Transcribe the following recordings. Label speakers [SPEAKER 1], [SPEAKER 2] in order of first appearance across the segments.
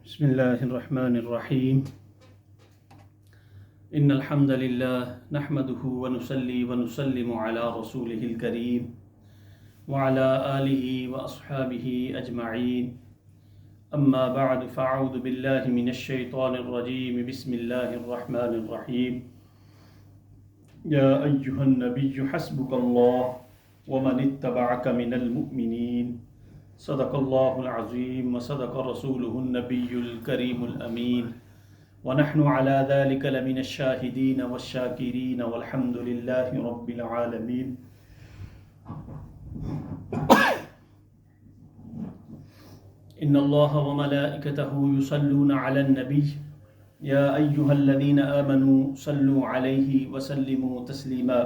[SPEAKER 1] بسم الله الرحمن الرحيم إن الحمد لله نحمده ونصلي ونسلم على رسوله الكريم وعلى آله وأصحابه أجمعين أما بعد فأعوذ بالله من الشيطان الرجيم بسم الله الرحمن الرحيم يا أيها النبي حسبك الله ومن اتبعك من المؤمنين صدق الله العظيم وصدق رسوله النبي الكريم الأمين ونحن على ذلك لمن الشاهدين والشاكرين والحمد لله رب العالمين إن الله وملائكته يصلون على النبي يا أيها الذين آمنوا صلوا عليه وسلموا تسليما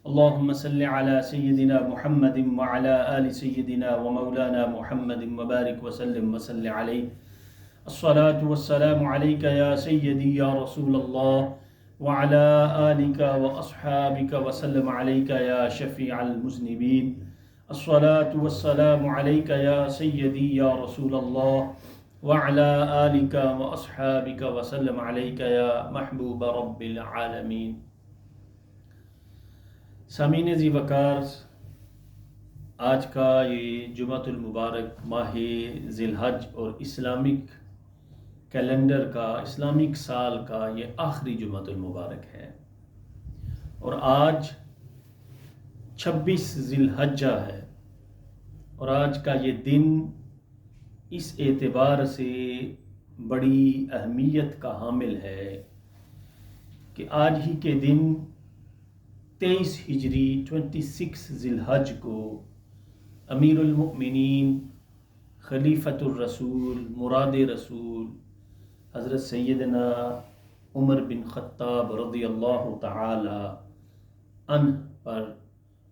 [SPEAKER 1] اللهم صل على سيدنا محمد وعلى آل سيدنا ومولانا محمد وبارك وسلم وصل عليه الصلاة والسلام عليك يا سيدي يا رسول الله وعلى آلك وأصحابك وسلم عليك يا شفيع المذنبين الصلاة والسلام عليك يا سيدي يا رسول الله وعلى آلك وأصحابك وسلم عليك يا محبوب رب العالمين. سامعین ذی وقار، آج کا یہ جمعۃ المبارک ماہ ذی الحج اور اسلامک کیلنڈر کا اسلامک سال کا یہ آخری جمعۃ المبارک ہے، اور آج 26 ذی الحجہ ہے، اور آج کا یہ دن اس اعتبار سے بڑی اہمیت کا حامل ہے کہ آج ہی کے دن 23 ہجری 26 ذی الحج کو امیر المؤمنین خلیفۃ الرسول مراد رسول حضرت سیدنا عمر بن خطاب رضی اللہ تعالی عنہ پر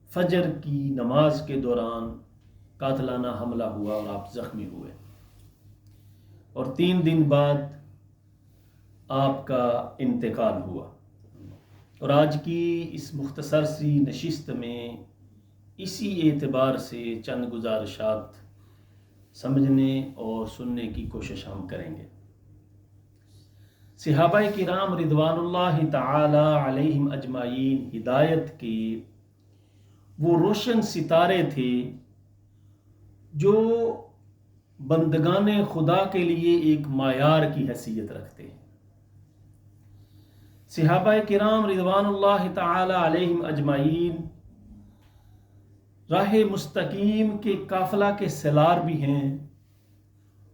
[SPEAKER 1] فجر کی نماز کے دوران قاتلانہ حملہ ہوا اور آپ زخمی ہوئے، اور 3 دن بعد آپ کا انتقال ہوا. اور آج کی اس مختصر سی نشست میں اسی اعتبار سے چند گزارشات سمجھنے اور سننے کی کوشش ہم کریں گے. صحابہ کرام رضوان اللہ تعالی علیہم اجمعین ہدایت کے وہ روشن ستارے تھے جو بندگان خدا کے لیے ایک معیار کی حیثیت رکھتے ہیں. صحابہ کرام رضوان اللہ تعالی علیہم اجمعین راہ مستقیم کے قافلہ کے سلار بھی ہیں،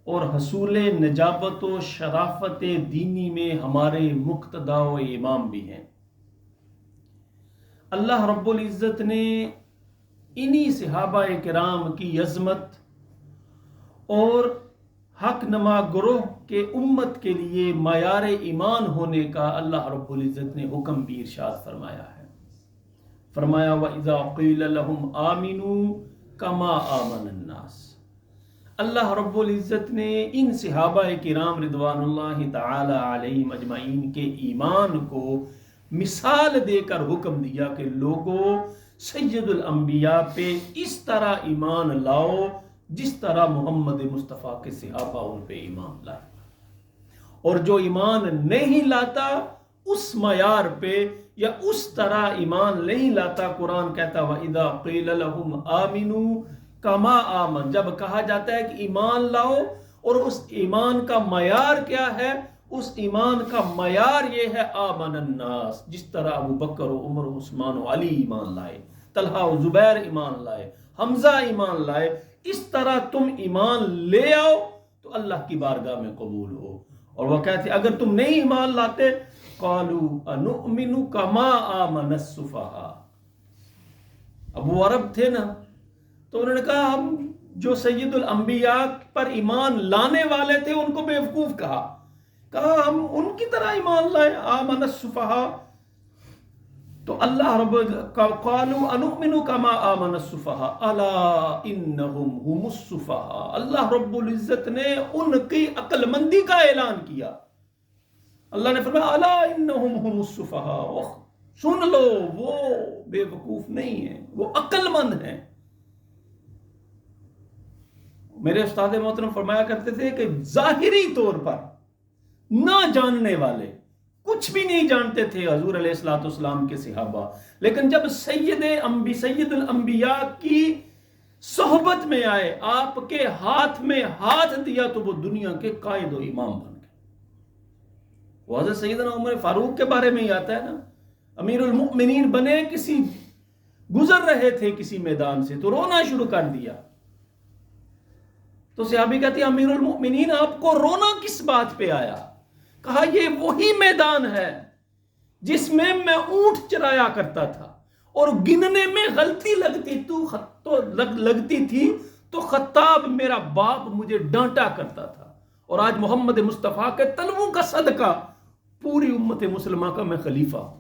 [SPEAKER 1] اور حصول نجابت و شرافت دینی میں ہمارے مقتدا و امام بھی ہیں. اللہ رب العزت نے انہی صحابہ کرام کی عظمت اور حق نما گروہ کے امت کے لیے معیار ایمان ہونے کا اللہ رب العزت نے حکم بھی ارشاد فرمایا ہے. فرمایا وَإِذَا قِيلَ لَهُمْ آمِنُوا كَمَا آمَنَ النَّاسِ. اللہ رب العزت نے ان صحابہ کرام رضوان اللہ تعالی علیہم اجمعین کے ایمان کو مثال دے کر حکم دیا کہ لوگوں سید الانبیاء پہ اس طرح ایمان لاؤ جس طرح محمد مصطفیٰ کے صحابہ ان پہ ایمان لائے، اور جو ایمان نہیں لاتا اس معیار پہ یا اس طرح ایمان نہیں لاتا، قرآن کہتا وَإِذَا قِيلَ لَهُمْ آمِنُوا كَمَا آمَنَ، جب کہا جاتا ہے کہ ایمان لاؤ، اور اس ایمان کا معیار کیا ہے؟ اس ایمان کا معیار یہ ہے آمن الناس، جس طرح ابو بکر و عمر و عثمان و علی ایمان لائے، طلحہ و زبیر ایمان لائے، حمزہ ایمان لائے، اس طرح تم ایمان لے آؤ تو اللہ کی بارگاہ میں قبول ہو. اور وہ کہتے اگر تم نہیں ایمان لاتے قالوا انؤمن کما آمن السفہاء، ابو عرب تھے نا، تو انہوں نے کہا ہم جو سید الانبیاء پر ایمان لانے والے تھے ان کو بیوقوف کہا ہم ان کی طرح ایمان لائے آمن السفہاء. تو اللہ رب قالوا انؤمن کما آمن السفہاء الا انہم هم السفہاء. اللہ رب العزت نے ان کی عقل مندی کا اعلان کیا. اللہ نے فرمایا الا انہم هم السفہاء، سن لو وہ بے وقوف نہیں ہیں، وہ عقل مند ہیں. میرے استاد محترم فرمایا کرتے تھے کہ ظاہری طور پر نہ جاننے والے کچھ بھی نہیں جانتے تھے حضور علیہ الصلوۃ والسلام کے صحابہ، لیکن جب سید الانبیاء کی صحبت میں آئے، آپ کے ہاتھ میں ہاتھ دیا، تو وہ دنیا کے قائد و امام بن گئے۔ وہ حضرت سیدنا عمر فاروق کے بارے میں ہی آتا ہے نا، امیر المؤمنین بنے، گزر رہے تھے کسی میدان سے تو رونا شروع کر دیا، تو صحابی کہتے ہیں امیر المؤمنین آپ کو رونا کس بات پہ آیا؟ کہا یہ وہی میدان ہے جس میں میں اونٹ چرایا کرتا تھا اور گننے میں غلطی لگتی تھی تو خطاب میرا باپ مجھے ڈانٹا کرتا تھا، اور آج محمد مصطفیٰ کے تلووں کا صدقہ پوری امت مسلمہ کا میں خلیفہ ہوں۔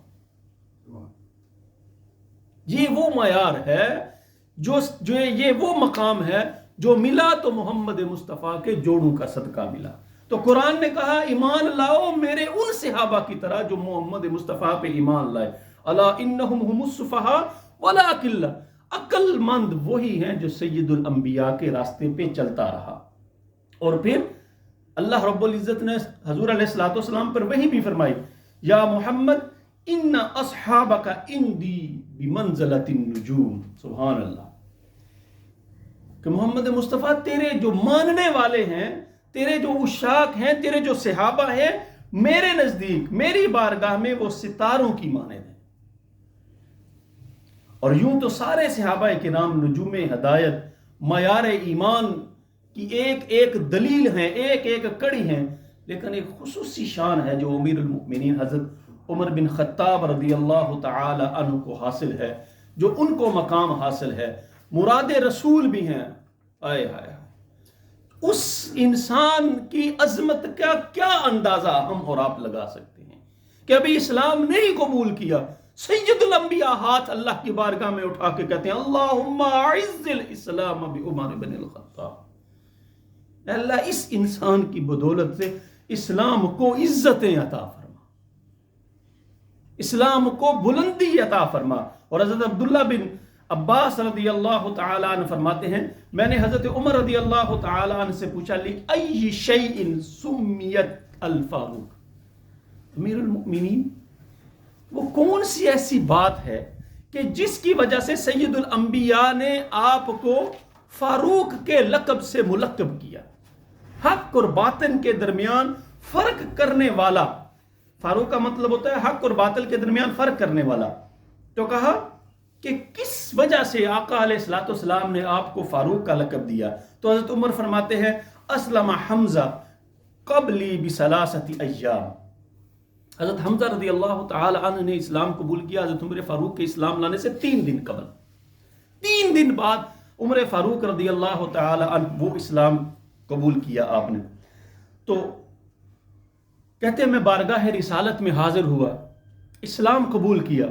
[SPEAKER 1] یہ وہ معیار ہے، یہ وہ مقام ہے جو ملا تو محمد مصطفیٰ کے جوڑوں کا صدقہ ملا۔ تو قرآن نے کہا ایمان لاؤ میرے ان صحابہ کی طرح جو محمد مصطفیٰ پہ ایمان لائے۔ الا انہم هم الصفہاء ولکن، عقل مند وہی ہیں جو سید الانبیاء کے راستے پہ چلتا رہا۔ اور پھر اللہ رب العزت نے حضور علیہ الصلوۃ والسلام پر وہی بھی فرمائی، یا محمد ان اصحابک عندی بمنزلۃ النجوم۔ سبحان اللہ، کہ محمد مصطفیٰ تیرے جو ماننے والے ہیں، تیرے جو عشاق ہیں، تیرے جو صحابہ ہیں، میرے نزدیک میری بارگاہ میں وہ ستاروں کی مانند ہیں۔ اور یوں تو سارے صحابہ کرام نجوم ہدایت، معیار ایمان کی ایک ایک دلیل ہیں، ایک ایک کڑی ہیں، لیکن ایک خصوصی شان ہے جو امیر المؤمنین حضرت عمر بن خطاب رضی اللہ تعالی عنہ کو حاصل ہے، جو ان کو مقام حاصل ہے، مراد رسول بھی ہیں۔ آئے ہائے، اس انسان کی عظمت کا کیا اندازہ ہم اور آپ لگا سکتے ہیں کہ ابھی اسلام نہیں قبول کیا، سید الانبیاء ہاتھ اللہ کی بارگاہ میں اٹھا کے کہتے ہیں اللہم اعز الاسلام بعمر بن الخطاب، اللہ اس انسان کی بدولت سے اسلام کو عزتیں عطا فرما، اسلام کو بلندی عطا فرما۔ اور حضرت عبداللہ بن عباس رضی اللہ تعالی عنہ فرماتے ہیں میں نے حضرت عمر رضی اللہ تعالی عنہ سے پوچھا لِأَيِّ شَيْءٍ سُمِّيَتْ الْفَاروق، امیر المؤمنین وہ کون سی ایسی بات ہے کہ جس کی وجہ سے سید الانبیاء نے آپ کو فاروق کے لقب سے ملقب کیا، حق اور باطن کے درمیان فرق کرنے والا۔ فاروق کا مطلب ہوتا ہے حق اور باطل کے درمیان فرق کرنے والا۔ تو کہا کہ کس وجہ سے آقا علیہ الصلوۃ والسلام نے آپ کو فاروق کا لقب دیا؟ تو حضرت عمر فرماتے ہیں اسلم حمزہ قبلی بثلاثۃ ایام، حضرت حمزہ رضی اللہ تعالی عنہ نے اسلام قبول کیا حضرت عمر فاروق کے اسلام لانے سے 3 دن قبل، 3 دن بعد عمر فاروق رضی اللہ تعالی عنہ وہ اسلام قبول کیا آپ نے۔ تو کہتے ہیں میں بارگاہ رسالت میں حاضر ہوا، اسلام قبول کیا،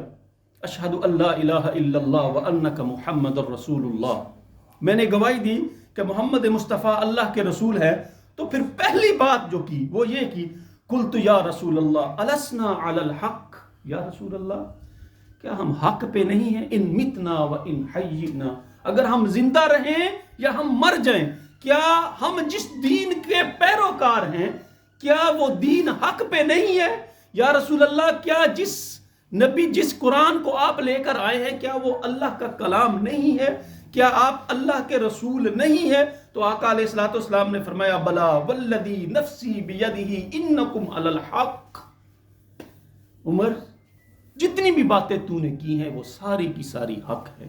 [SPEAKER 1] اشہد اللہ الہ الا اللہ وانک محمد الرسول اللہ، میں نے گواہی دی کہ محمد مصطفیٰ اللہ کے رسول ہے۔ تو پھر پہلی بات جو کی وہ یہ کی قلت یا رسول اللہ السنا علی الحق، یا رسول اللہ کیا ہم حق پہ نہیں ہیں؟ ان متنا و ان حینا، اگر ہم زندہ رہیں یا ہم مر جائیں، کیا ہم جس دین کے پیروکار ہیں کیا وہ دین حق پہ نہیں ہے؟ یا رسول اللہ کیا جس نبی جس قرآن کو آپ لے کر آئے ہیں کیا وہ اللہ کا کلام نہیں ہے؟ کیا آپ اللہ کے رسول نہیں ہیں؟ تو آقا علیہ الصلوۃ والسلام نے فرمایا بلا والذی نفسی بیدہ انکم علی الحق، عمر جتنی بھی باتیں تو نے کی ہیں وہ ساری کی ساری حق ہے،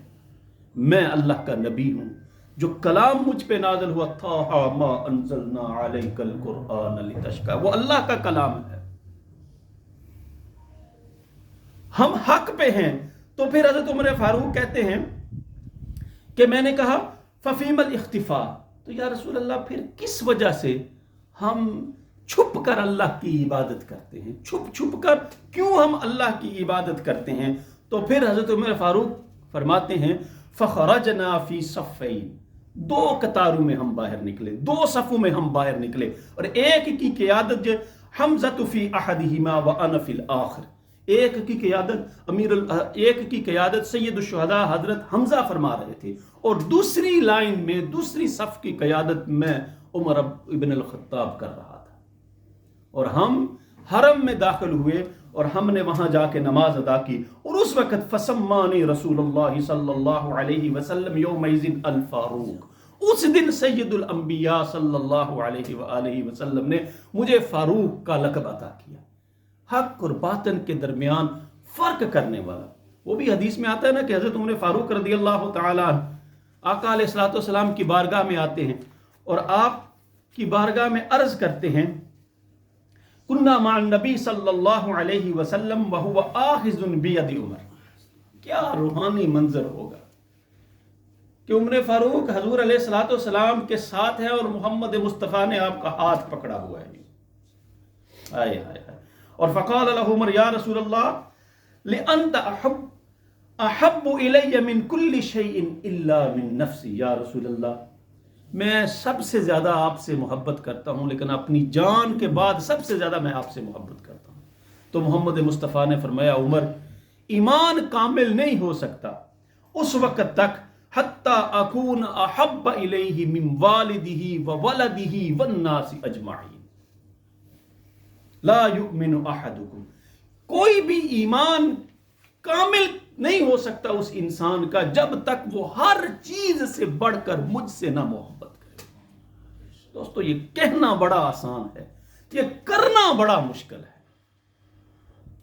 [SPEAKER 1] میں اللہ کا نبی ہوں، جو کلام مجھ پہ نازل ہوا طٰہٰ ما انزلنا علیک القرآن لتشقیٰ، وہ اللہ کا کلام ہے، ہم حق پہ ہیں۔ تو پھر حضرت عمر فاروق کہتے ہیں کہ میں نے کہا ففیم الاختفاء، تو یا رسول اللہ پھر کس وجہ سے ہم چھپ کر اللہ کی عبادت کرتے ہیں، چھپ چھپ کر کیوں ہم اللہ کی عبادت کرتے ہیں؟ تو پھر حضرت عمر فاروق فرماتے ہیں فخرجنا فی صفین، 2 قطاروں میں ہم باہر نکلے، 2 صفوں میں ہم باہر نکلے، اور ایک کی قیادت جو حمزہ فی احدہما وانا فی الآخر، ایک کی قیادت سید الشہداء حضرت حمزہ فرما رہے تھے، اور دوسری لائن میں دوسری صف کی قیادت میں عمر ابن الخطاب کر رہا تھا، اور ہم حرم میں داخل ہوئے اور ہم نے وہاں جا کے نماز ادا کی، اور اس وقت فسمانی رسول اللہ صلی اللہ علیہ وسلم یومئذ الفاروق، اس دن سید الانبیاء صلی اللہ علیہ وآلہ وسلم نے مجھے فاروق کا لقب عطا کیا، حق اور باطن کے درمیان فرق کرنے والا۔ وہ بھی حدیث میں آتا ہے نا کہ حضرت عمر فاروق رضی اللہ تعالیٰ عنہ آقا علیہ الصلوۃ والسلام کی بارگاہ میں آتے ہیں اور آپ کی بارگاہ میں عرض کرتے ہیں کنا مع النبی صلی اللہ علیہ وسلم وہو آخذ بید عمر۔ کیا روحانی منظر ہوگا کہ عمر فاروق حضور علیہ الصلوۃ والسلام کے ساتھ ہے اور محمد مصطفیٰ نے آپ کا ہاتھ پکڑا ہوا ہے۔ آئے آئے آئے، اور فقال له عمر یا رسول اللہ لأنت احب الی من کل شیء الا من نفسی، یا رسول اللہ میں سب سے زیادہ آپ سے محبت کرتا ہوں، لیکن اپنی جان کے بعد سب سے زیادہ میں آپ سے محبت کرتا ہوں۔ تو محمد مصطفیٰ نے فرمایا عمر ایمان کامل نہیں ہو سکتا اس وقت تک حتی اکون احب الیہ من والدہ وولدہ والناس اجمعین، لا یؤمن احدکم، کوئی بھی ایمان کامل نہیں ہو سکتا اس انسان کا جب تک وہ ہر چیز سے بڑھ کر مجھ سے نہ محبت کرے۔ دوستو یہ کہنا بڑا آسان ہے، یہ کرنا بڑا مشکل ہے۔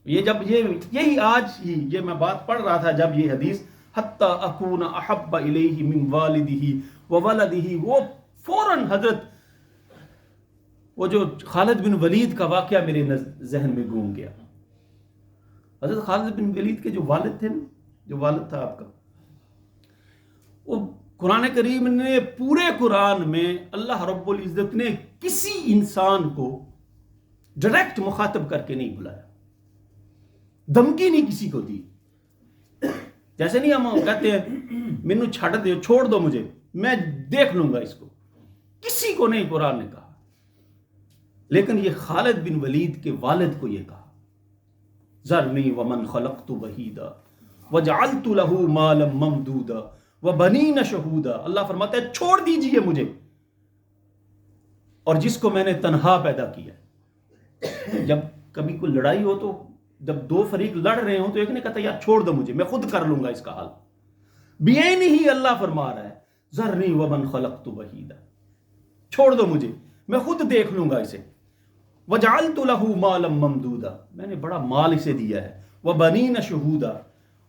[SPEAKER 1] یہی آج ہی یہ میں بات پڑھ رہا تھا جب یہ حدیث حتی اکون احب الیہ من والدہ وولدہ، وہ فوراً حضرت وہ جو خالد بن ولید کا واقعہ میرے ذہن میں گھوم گیا۔ حضرت خالد بن ولید کے جو والد تھے، جو والد تھا آپ کا، وہ قرآن کریم نے پورے قرآن میں اللہ رب العزت نے کسی انسان کو ڈائریکٹ مخاطب کر کے نہیں بلایا، دھمکی نہیں کسی کو دی۔ جیسے نہیں ہم کہتے ہیں مینو چھوڑ دو مجھے، میں دیکھ لوں گا اس کو، کسی کو نہیں قرآن نے کہا، لیکن یہ خالد بن ولید کے والد کو یہ کہا ذرنی ومن خلقت وحیدا وجعلت له مالا ممدودا وبنین شہودا۔ اللہ فرماتا ہے چھوڑ دیجئے مجھے، اور جس کو میں نے تنہا پیدا کیا۔ جب کبھی کوئی لڑائی ہو تو جب دو فریق لڑ رہے ہوں تو ایک نے کہتا یار چھوڑ دو مجھے، میں خود کر لوں گا اس کا حل۔ بیعین ہی اللہ فرما رہا ہے ذرنی ومن خلقت وحیدا، چھوڑ دو مجھے، میں خود دیکھ لوں گا اسے۔ وجعلت له مالا ممدودا، میں نے بڑا مال اسے دیا ہے۔ وبنین شہودا،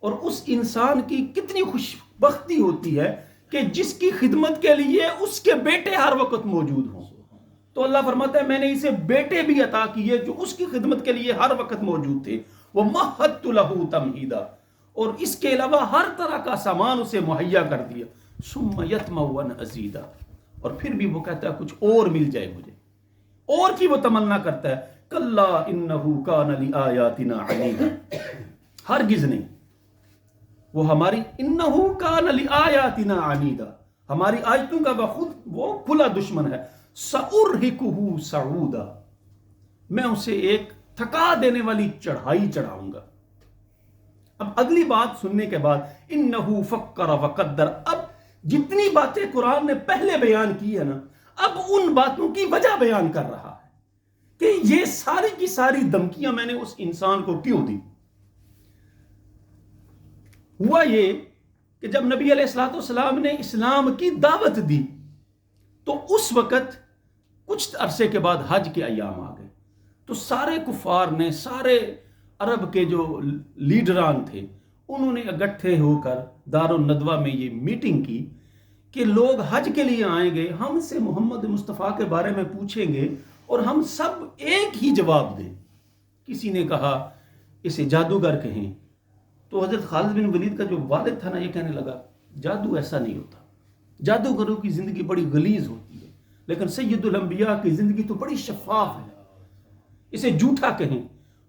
[SPEAKER 1] اور اس انسان کی کتنی خوش بختی ہوتی ہے کہ جس کی خدمت کے لیے اس کے بیٹے ہر وقت موجود ہوں۔ تو اللہ فرماتا ہے میں نے اسے بیٹے بھی عطا کیے جو اس کی خدمت کے لیے ہر وقت موجود تھے۔ ومہدت له تمہیدا، اور اس کے علاوہ ہر طرح کا سامان اسے مہیا کر دیا۔ ثم یطمع ان ازیدا، اور پھر بھی وہ کہتا ہے کچھ اور مل جائے مجھے، اور کی وہ تمنا کرتا ہے۔ کلا انہ کان لآیاتنا عنیدا، ہرگز نہیں، وہ ہماری انہ کان لآیاتنا عنیدا، ہماری آیتوں کا وہ کھلا دشمن ہے۔ سأرہقہ صعودا، میں اسے ایک تھکا دینے والی چڑھائی چڑھاؤں گا۔ اب اگلی بات سننے کے بعد انہ فکر وقدر، اب جتنی باتیں قرآن نے پہلے بیان کی ہے نا، اب ان باتوں کی وجہ بیان کر رہا ہے کہ یہ ساری کی ساری دھمکیاں میں نے اس انسان کو کیوں دی۔ ہوا یہ کہ جب نبی علیہ الصلوۃ والسلام نے اسلام کی دعوت دی تو اس وقت کچھ عرصے کے بعد حج کے ایام آ گئے، تو سارے کفار نے، سارے عرب کے جو لیڈران تھے، انہوں نے اکٹھے ہو کر دار الندوہ میں یہ میٹنگ کی کہ لوگ حج کے لیے آئیں گے، ہم سے محمد مصطفیٰ کے بارے میں پوچھیں گے اور ہم سب ایک ہی جواب دیں۔ کسی نے کہا اسے جادوگر کہیں، تو حضرت خالد بن ولید کا جو والد تھا نا یہ کہنے لگا جادو ایسا نہیں ہوتا، جادوگروں کی زندگی بڑی غلیظ ہوتی ہے، لیکن سید الانبیاء کی زندگی تو بڑی شفاف ہے، اسے جھوٹا کہیں۔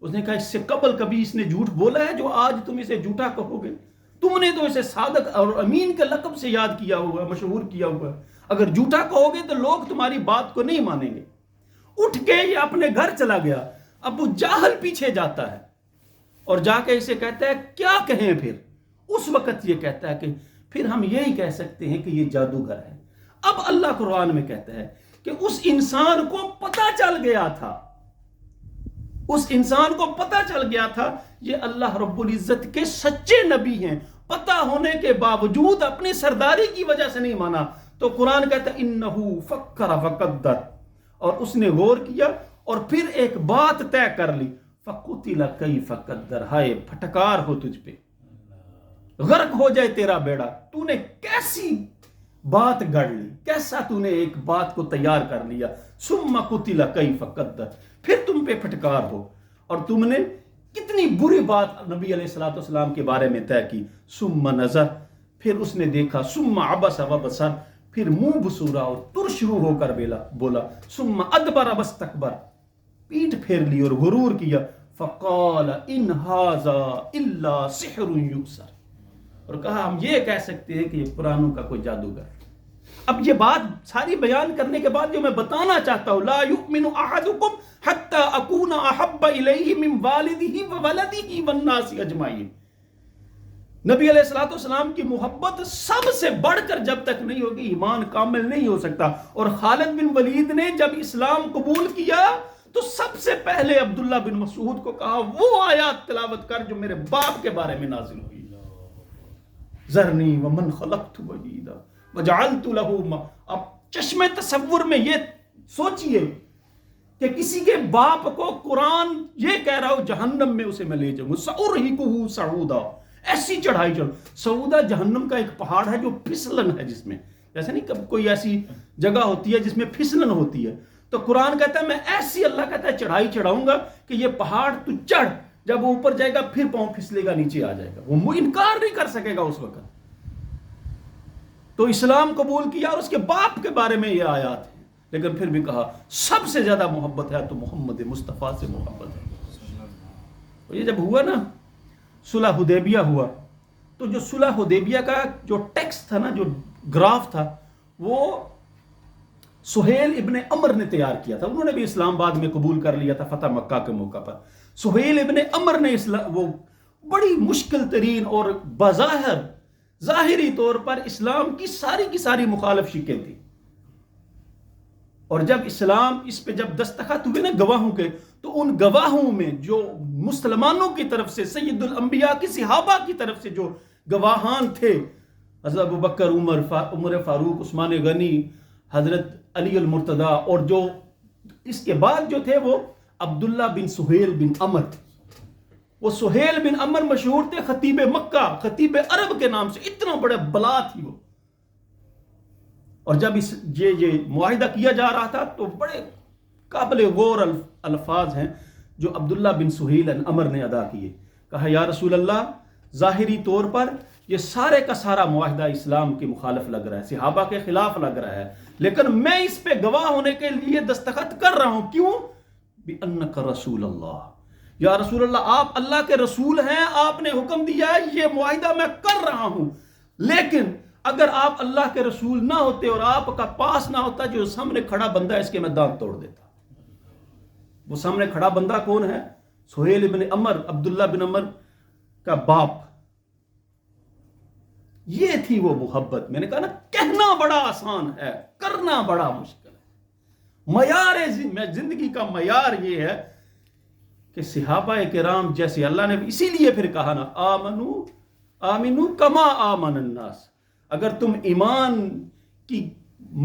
[SPEAKER 1] اس نے کہا اس سے قبل کبھی اس نے جھوٹ بولا ہے جو آج تم اسے جھوٹا کہو گے؟ تم نے تو اسے صادق اور امین کے لقب سے یاد کیا ہوا، مشہور کیا ہوا، اگر جھوٹا کہو گے تو لوگ تمہاری بات کو نہیں مانیں گے۔ اٹھ کے یہ اپنے گھر چلا گیا، ابو جہل پیچھے جاتا ہے اور جا کے اسے کہتا ہے کیا کہیں پھر؟ اس وقت یہ کہتا ہے کہ پھر ہم یہی کہہ سکتے ہیں کہ یہ جادوگر ہے۔ اب اللہ قرآن میں کہتا ہے کہ اس انسان کو پتہ چل گیا تھا، اس انسان کو پتہ چل گیا تھا یہ اللہ رب العزت کے سچے نبی ہیں، پتہ ہونے کے باوجود اپنی سرداری کی وجہ سے نہیں مانا۔ تو قرآن کہتا ہے انہو فکر فقدر، اور اس نے غور کیا اور پھر ایک بات طے کر لی، فقتل کیف قدر، ہائے پھٹکار ہو تجھ پہ، غرق ہو جائے تیرا بیڑا، تو نے کیسی بات گڑ لی، کیسا تو نے ایک بات کو تیار کر لیا، ثم قتل کیف قدر، پھر تم پہ پھٹکار ہو، اور تم نے کتنی بری بات نبی علیہ الصلوۃ والسلام کے بارے میں طے کی، ثم نظر، پھر اس نے دیکھا، ثم عبس وبصر، پھر منہ بسورا اور ترشرو ہو کر بولا، ثم ادبر واستکبر، پیٹھ پھیر لی اور غرور کیا، فقال ان ھذا الا سحر یؤثر، اور کہا ہم یہ کہہ سکتے ہیں کہ یہ قرآنوں کا کوئی جادوگر۔ اب یہ بات ساری بیان کرنے کے بعد جو میں بتانا چاہتا ہوں، لا یؤمن احدکم حتی اکون احب الیہ من والدہ وولدہ والناس اجمعین، نبی علیہ الصلوۃ والسلام کی محبت سب سے بڑھ کر جب تک نہیں ہوگی ایمان کامل نہیں ہو سکتا۔ اور خالد بن ولید نے جب اسلام قبول کیا تو سب سے پہلے عبداللہ بن مسعود کو کہا وہ آیات تلاوت کر جو میرے باپ کے بارے میں نازل ہوئی، ذرنی ومن خلقت وحیدا وجعلت له، اب چشم تصور میں یہ سوچئے کہ کسی کے باپ کو قرآن یہ کہہ رہا ہو جہنم میں اسے میں لے جاؤں گا، سأرہقہ صعودا، ایسی چڑھائی چڑھ، سعودہ جہنم کا ایک پہاڑ ہے جو پھسلن ہے، جس میں جیسے نہیں کوئی ایسی جگہ ہوتی ہے جس میں پھسلن ہوتی ہے، تو قرآن کہتا ہے میں ایسی، اللہ کہتا ہے چڑھائی چڑھاؤں گا کہ یہ پہاڑ تو چڑھ، جب وہ اوپر جائے گا پھر پاؤں پھسلے گا نیچے آ جائے گا، وہ انکار نہیں کر سکے گا اس وقت۔ تو اسلام قبول کیا اور اس کے باپ کے بارے میں یہ آیات ہیں، لیکن پھر بھی کہا سب سے زیادہ محبت ہے تو محمد مصطفیٰ سے محبت ہے۔ اور یہ جب ہوا نا صلح حدیبیہ ہوا، تو جو صلح حدیبیہ کا جو ٹیکسٹ تھا نا، جو گراف تھا، وہ سہیل ابن عمر نے تیار کیا تھا، انہوں نے بھی اسلام آباد میں قبول کر لیا تھا فتح مکہ کے موقع پر۔ سہیل ابن عمر نے وہ بڑی مشکل ترین اور بظاہر ظاہری طور پر اسلام کی ساری مخالف شکیں تھی، اور جب اسلام اس پہ جب دستخط ہوئے نا گواہوں کے، تو ان گواہوں میں جو مسلمانوں کی طرف سے سید الانبیاء کی صحابہ کی طرف سے جو گواہان تھے، حضرت ابوبکر، عمر فاروق، عثمان غنی، حضرت علی المرتضیٰ، اور جو اس کے بعد جو تھے وہ عبداللہ بن سہیل بن عمر، وہ سہیل بن عمر مشہور تھے خطیب مکہ، خطیب عرب کے نام سے، اتنا بڑے بلا تھی وہ۔ اور جب یہ معاہدہ کیا جا رہا تھا تو بڑے قابل غور الفاظ ہیں جو عبداللہ بن سہیل بن عمر نے ادا کیے۔ کہا یا رسول اللہ، ظاہری طور پر یہ سارے کا سارا معاہدہ اسلام کے مخالف لگ رہا ہے، صحابہ کے خلاف لگ رہا ہے، لیکن میں اس پہ گواہ ہونے کے لیے دستخط کر رہا ہوں، کیوں؟ بِأَنَّكَ رسول اللہ، یا رسول اللہ آپ اللہ کے رسول ہیں، آپ نے حکم دیا ہے، یہ معاہدہ میں کر رہا ہوں، لیکن اگر آپ اللہ کے رسول نہ ہوتے اور آپ کا پاس نہ ہوتا، جو سامنے کھڑا بندہ ہے اس کے میں دانت توڑ دیتا۔ وہ سامنے کھڑا بندہ کون ہے؟ سہیل بن عمر، عبداللہ بن عمر کا باپ۔ یہ تھی وہ محبت۔ میں نے کہا نا، کہنا بڑا آسان ہے، کرنا بڑا مشکل ہے۔ معیار زندگی کا معیار یہ ہے کہ صحابہ کرام جیسے اللہ نے اسی لیے پھر کہا نا، آمنو کما آمن الناس، اگر تم ایمان کی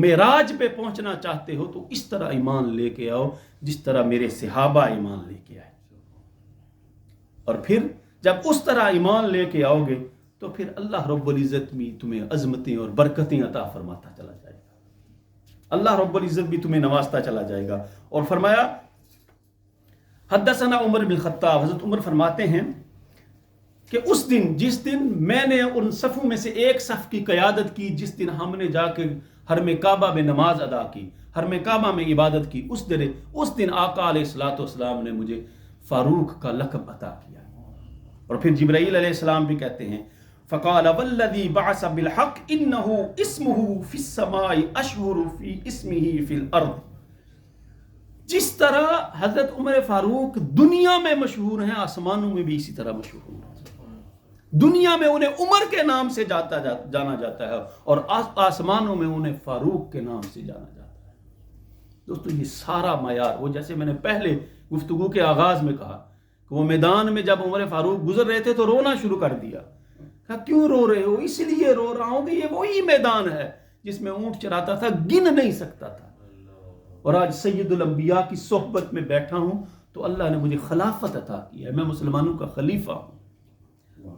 [SPEAKER 1] معراج پہ پہنچنا چاہتے ہو تو اس طرح ایمان لے کے آؤ جس طرح میرے صحابہ ایمان لے کے آئے، اور پھر جب اس طرح ایمان لے کے آؤ گے تو پھر اللہ رب العزت بھی تمہیں عظمتیں اور برکتیں عطا فرماتا چلا جائے گا، اللہ رب العزت بھی تمہیں نوازتا چلا جائے گا۔ اور فرمایا حدثنا عمر بن خطاب، حضرت عمر فرماتے ہیں کہ اس دن، جس دن میں نے ان صفوں میں سے ایک صف کی قیادت کی، جس دن ہم نے جا کے حرم کعبہ میں نماز ادا کی، حرم کعبہ میں عبادت کی، اس دن آقا علیہ الصلوۃ والسلام نے مجھے فاروق کا لقب عطا کیا۔ اور پھر جبرائیل علیہ السلام بھی کہتے ہیں فقال والذی بعث بالحق انه اسمه فی السماء اشہر فی اسمه فی الارض، جس طرح حضرت عمر فاروق دنیا میں مشہور ہیں، آسمانوں میں بھی اسی طرح مشہور ہیں۔ دنیا میں انہیں عمر کے نام سے جانا جاتا ہے، اور آسمانوں میں انہیں فاروق کے نام سے جانا جاتا ہے۔ دوستو یہ سارا معیار، وہ جیسے میں نے پہلے گفتگو کے آغاز میں کہا کہ وہ میدان میں جب عمر فاروق گزر رہے تھے تو رونا شروع کر دیا۔ کہا کیوں رو رہے ہو؟ اس لیے رو رہا ہوں کہ یہ وہی میدان ہے جس میں اونٹ چراتا تھا، گن نہیں سکتا تھا، اور آج سید الانبیاء کی صحبت میں بیٹھا ہوں تو اللہ نے مجھے خلافت عطا کی ہے، میں مسلمانوں کا خلیفہ ہوں۔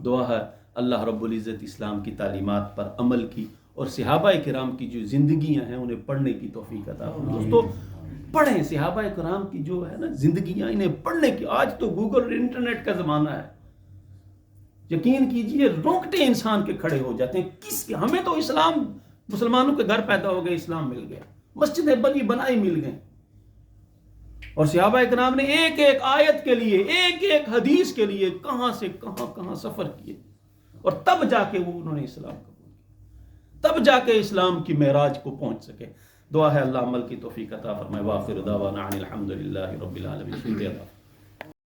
[SPEAKER 1] دعا ہے اللہ رب العزت اسلام کی تعلیمات پر عمل کی اور صحابہ کرام کی جو زندگیاں ہیں انہیں پڑھنے کی توفیق عطا فرمائے۔ دوستو پڑھیں صحابہ کرام کی جو ہے نا زندگیاں، انہیں پڑھنے کی۔ آج تو گوگل اور انٹرنیٹ کا زمانہ ہے، یقین کیجئے رونگٹے انسان کے کھڑے ہو جاتے ہیں۔ ہمیں تو اسلام، مسلمانوں کے گھر پیدا ہو گئے، اسلام مل گیا، مسجدیں بنی بنائی مل گئیں، اور صحابہ کرام نے ایک ایک آیت کے لیے، ایک ایک حدیث کے لیے کہاں سے کہاں سفر کیے، اور تب جا کے وہ انہوں نے اسلام قبول کیا، تب جا کے اسلام کی معراج کو پہنچ سکے۔ دعا ہے اللہ عمل کی توفیق عطا فرمائے۔ وآخر دعوانا ان الحمد للہ رب العالمین۔